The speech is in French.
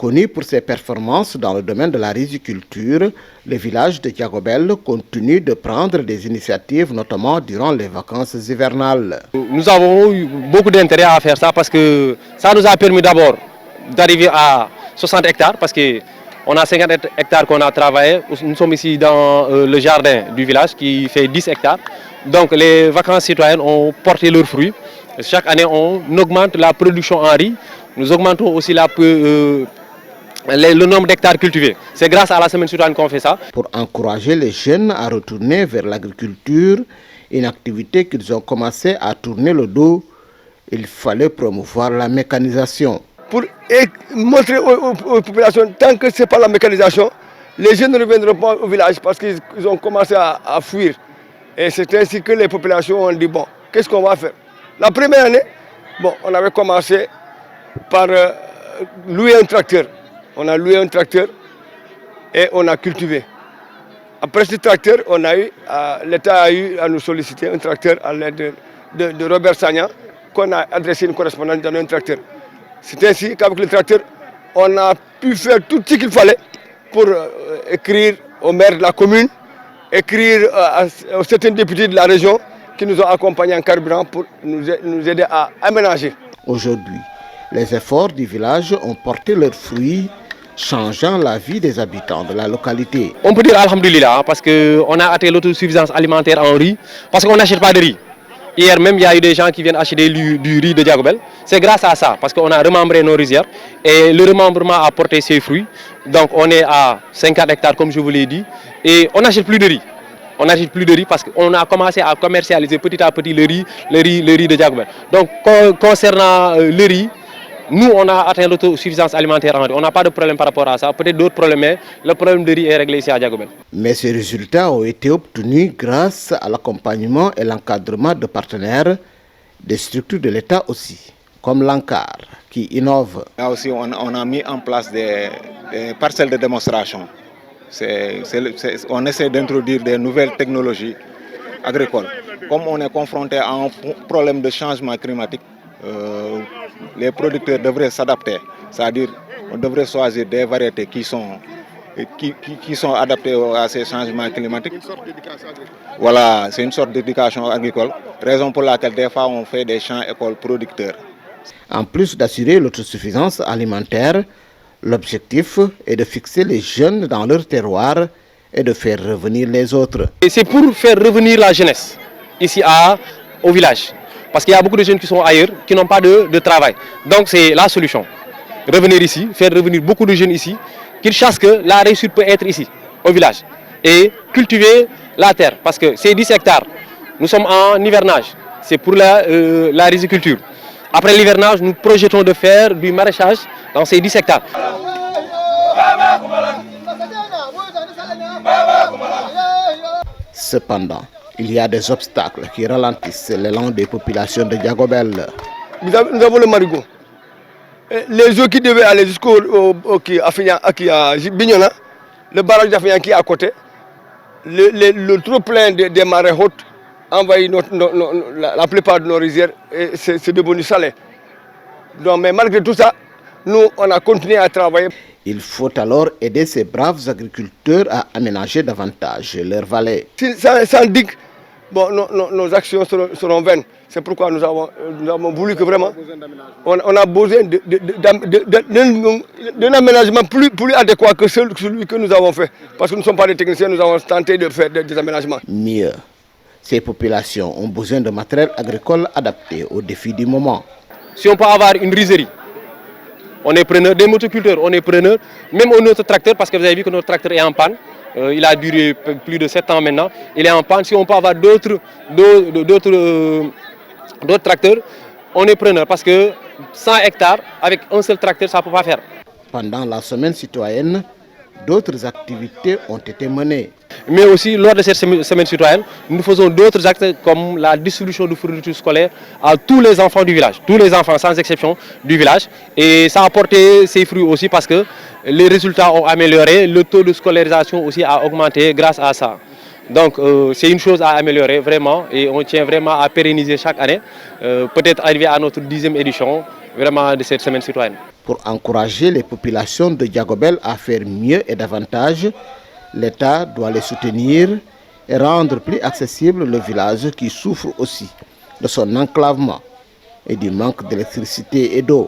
Connu pour ses performances dans le domaine de la riziculture, le village de Diagobel continue de prendre des initiatives, notamment durant les vacances hivernales. Nous avons eu beaucoup d'intérêt à faire ça parce que ça nous a permis d'abord d'arriver à 60 hectares parce qu'on a 50 hectares qu'on a travaillé. Nous sommes ici dans le jardin du village qui fait 10 hectares. Donc les vacances citoyennes ont porté leurs fruits. Chaque année, on augmente la production en riz. Nous augmentons aussi le nombre d'hectares cultivés. C'est grâce à la semaine citoyenne qu'on fait ça. Pour encourager les jeunes à retourner vers l'agriculture, une activité qu'ils ont commencé à tourner le dos, il fallait promouvoir la mécanisation. Pour montrer aux populations, tant que ce n'est pas la mécanisation, les jeunes ne reviendront pas au village parce qu'ils ont commencé à fuir. Et c'est ainsi que les populations ont dit, bon, qu'est-ce qu'on va faire? La première année, bon, on avait commencé par louer un tracteur. On a loué un tracteur et on a cultivé. Après ce tracteur, l'État a eu à nous solliciter un tracteur à l'aide de Robert Sagna, qu'on a adressé une correspondance dans un tracteur. C'est ainsi qu'avec le tracteur, on a pu faire tout ce qu'il fallait pour écrire au maire de la commune, écrire aux certains députés de la région qui nous ont accompagnés en carburant pour nous aider à aménager. Aujourd'hui, les efforts du village ont porté leurs fruits, changeant la vie des habitants de la localité. On peut dire alhamdoulilah parce qu'on a atteint l'autosuffisance alimentaire en riz, parce qu'on n'achète pas de riz. Hier même, il y a eu des gens qui viennent acheter du riz de Diagobel. C'est grâce à ça, parce qu'on a remembré nos rizières et le remembrement a porté ses fruits. Donc on est à 50 hectares comme je vous l'ai dit et on n'achète plus de riz. On n'achète plus de riz parce qu'on a commencé à commercialiser petit à petit le riz de Diagobel. Donc concernant le riz, nous, on a atteint l'autosuffisance alimentaire en riz. On n'a pas de problème par rapport à ça. Peut-être d'autres problèmes, mais le problème de riz est réglé ici à Diagobel. Mais ces résultats ont été obtenus grâce à l'accompagnement et l'encadrement de partenaires, des structures de l'État aussi, comme l'ANCAR, qui innove. Là aussi, on a mis en place des parcelles de démonstration. On essaie d'introduire des nouvelles technologies agricoles. Comme on est confronté à un problème de changement climatique, les producteurs devraient s'adapter, c'est-à-dire on devrait choisir des variétés qui sont adaptées à ces changements climatiques. Voilà, c'est une sorte d'éducation agricole, raison pour laquelle des fois on fait des champs écoles producteurs. En plus d'assurer l'autosuffisance alimentaire, l'objectif est de fixer les jeunes dans leur terroir et de faire revenir les autres. C'est pour faire revenir la jeunesse ici au village. Parce qu'il y a beaucoup de jeunes qui sont ailleurs, qui n'ont pas de travail. Donc c'est la solution. Revenir ici, faire revenir beaucoup de jeunes ici, qu'ils sachent que la réussite peut être ici, au village. Et cultiver la terre, parce que c'est 10 hectares. Nous sommes en hivernage, c'est pour la riziculture. Après l'hivernage, nous projetons de faire du maraîchage dans ces 10 hectares. Cependant, il y a des obstacles qui ralentissent l'élan des populations de Diagobel. Nous avons le marigot. Les eaux qui devaient aller jusqu'à Bignona, le barrage d'Afignan qui est à côté, le trop-plein des marées hautes envahit la plupart de nos rizières et c'est devenu salé. Donc, mais malgré tout ça, nous, on a continué à travailler. Il faut alors aider ces braves agriculteurs à aménager davantage leurs vallées. Sans digue, bon, nos actions seront vaines. C'est pourquoi nous avons voulu que vraiment, on a besoin d'un aménagement plus adéquat que celui que nous avons fait. Parce que nous ne sommes pas des techniciens, nous avons tenté de faire des aménagements. Mieux, ces populations ont besoin de matériel agricole adapté aux défis du moment. Si on peut avoir une rizerie, on est preneur, des motoculteurs, on est preneur, même notre tracteur, parce que vous avez vu que notre tracteur est en panne. Il a duré plus de 7 ans maintenant. Il est en panne. Si on peut avoir d'autres tracteurs, on est preneur parce que 100 hectares avec un seul tracteur, ça ne peut pas faire. Pendant la semaine citoyenne, d'autres activités ont été menées. Mais aussi, lors de cette semaine citoyenne, nous faisons d'autres actes comme la distribution de fournitures scolaires à tous les enfants du village, tous les enfants sans exception du village. Et ça a porté ses fruits aussi parce que les résultats ont amélioré, le taux de scolarisation aussi a augmenté grâce à ça. Donc c'est une chose à améliorer vraiment et on tient vraiment à pérenniser chaque année, peut-être arriver à notre 10e édition vraiment de cette semaine citoyenne. Pour encourager les populations de Diagobel à faire mieux et davantage, l'État doit les soutenir et rendre plus accessible le village qui souffre aussi de son enclavement et du manque d'électricité et d'eau.